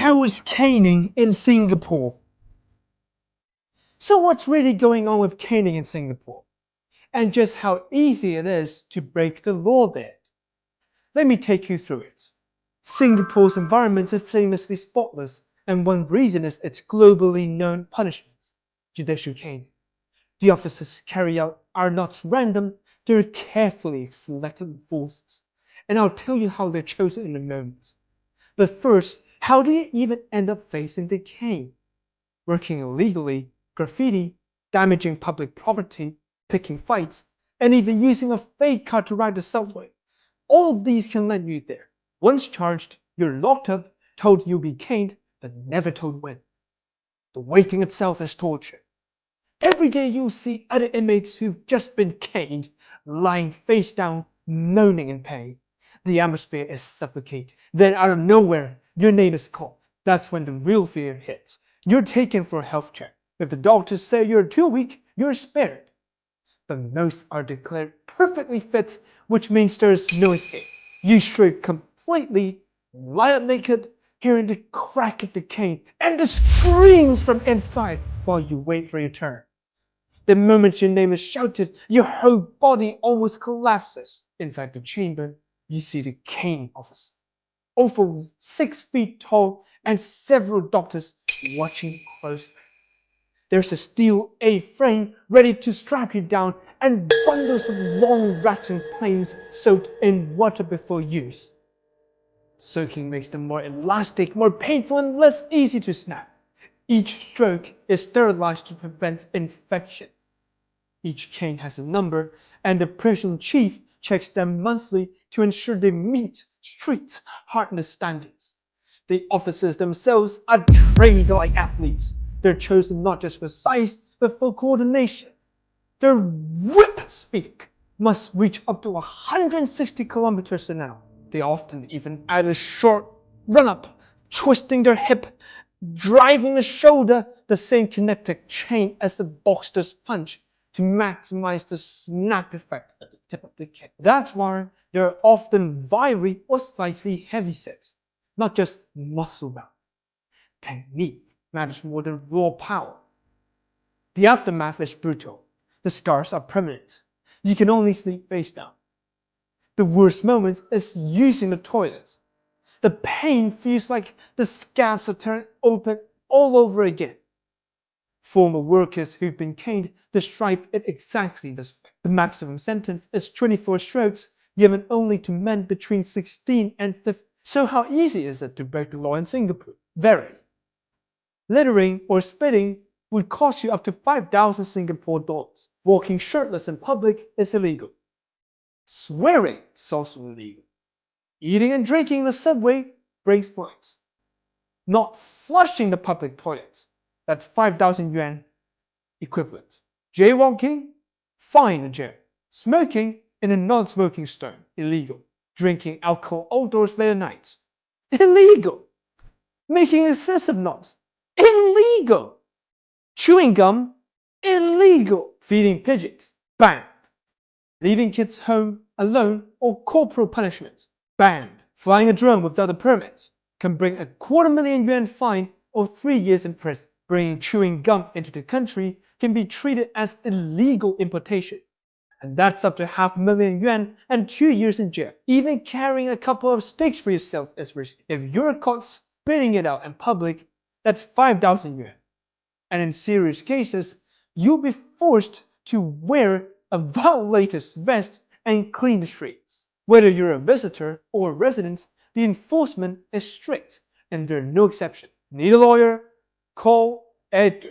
How is caning in Singapore? So what's really going on with caning in Singapore? And just how easy it is to break the law there? Let me take you through it. Singapore's environment is famously spotless, and one reason is its globally known punishments, judicial caning. The officers carry out are not random, they're carefully selected forces. And I'll tell you how they're chosen in a moment. But first, how do you even end up facing the cane? Working illegally, graffiti, damaging public property, picking fights, and even using a fake car to ride the subway. All of these can land you there. Once charged, you're locked up, told you'll be caned, but never told when. The waiting itself is torture. Every day you'll see other inmates who've just been caned, lying face down, moaning in pain. The atmosphere is suffocating. Then out of nowhere, your name is called. That's when the real fear hits. You're taken for a health check. If the doctors say you're too weak, you're spared. But most are declared perfectly fit, which means there's no escape. You strip completely, lie up naked, hearing the crack of the cane and the screams from inside while you wait for your turn. The moment your name is shouted, your whole body almost collapses. Inside the chamber, you see the cane officer, over 6 feet tall, and several doctors watching closely. There's a steel A-frame ready to strap you down, and bundles of long rattan planes soaked in water before use. Soaking makes them more elastic, more painful, and less easy to snap. Each stroke is sterilized to prevent infection. Each cane has a number, and the prison chief checks them monthly to ensure they meet strict hardness standards. The officers themselves are trained like athletes. They're chosen not just for size, but for coordination. Their whip speed must reach up to 160 kilometers an hour. They often even add a short run-up, twisting their hip, driving the shoulder, the same kinetic chain as a boxer's punch, to maximize the snap effect at the tip of the cane. That's why they're often wiry or slightly heavy-set, not just muscle-bound. Technique matters more than raw power. The aftermath is brutal. The scars are permanent. You can only sleep face down. The worst moment is using the toilet. The pain feels like the scabs are turned open all over again. Former workers who've been caned describe it exactly this way. The maximum sentence is 24 strokes, given only to men between 16 and 50. So how easy is it to break the law in Singapore? Very. Littering or spitting would cost you up to 5,000 Singapore dollars. Walking shirtless in public is illegal. Swearing is also illegal. Eating and drinking in the subway brings fines. Not flushing the public toilets, that's 5,000 yuan equivalent. Jaywalking, fine in jail. Smoking in a non-smoking zone, illegal. Drinking alcohol outdoors late at night, illegal. Making excessive noise, illegal. Chewing gum, illegal. Feeding pigeons, banned. Leaving kids home alone or corporal punishment, banned. Flying a drone without a permit can bring a 250,000 yuan fine or 3 years in prison. Bringing chewing gum into the country can be treated as illegal importation, and that's up to 500,000 yuan and 2 years in jail. Even carrying a couple of sticks for yourself is risky. If you're caught spitting it out in public, that's 5,000 yuan. And in serious cases, you'll be forced to wear a ventilator's vest and clean the streets. Whether you're a visitor or a resident, the enforcement is strict, and there are no exceptions. Need a lawyer? Call Edgar.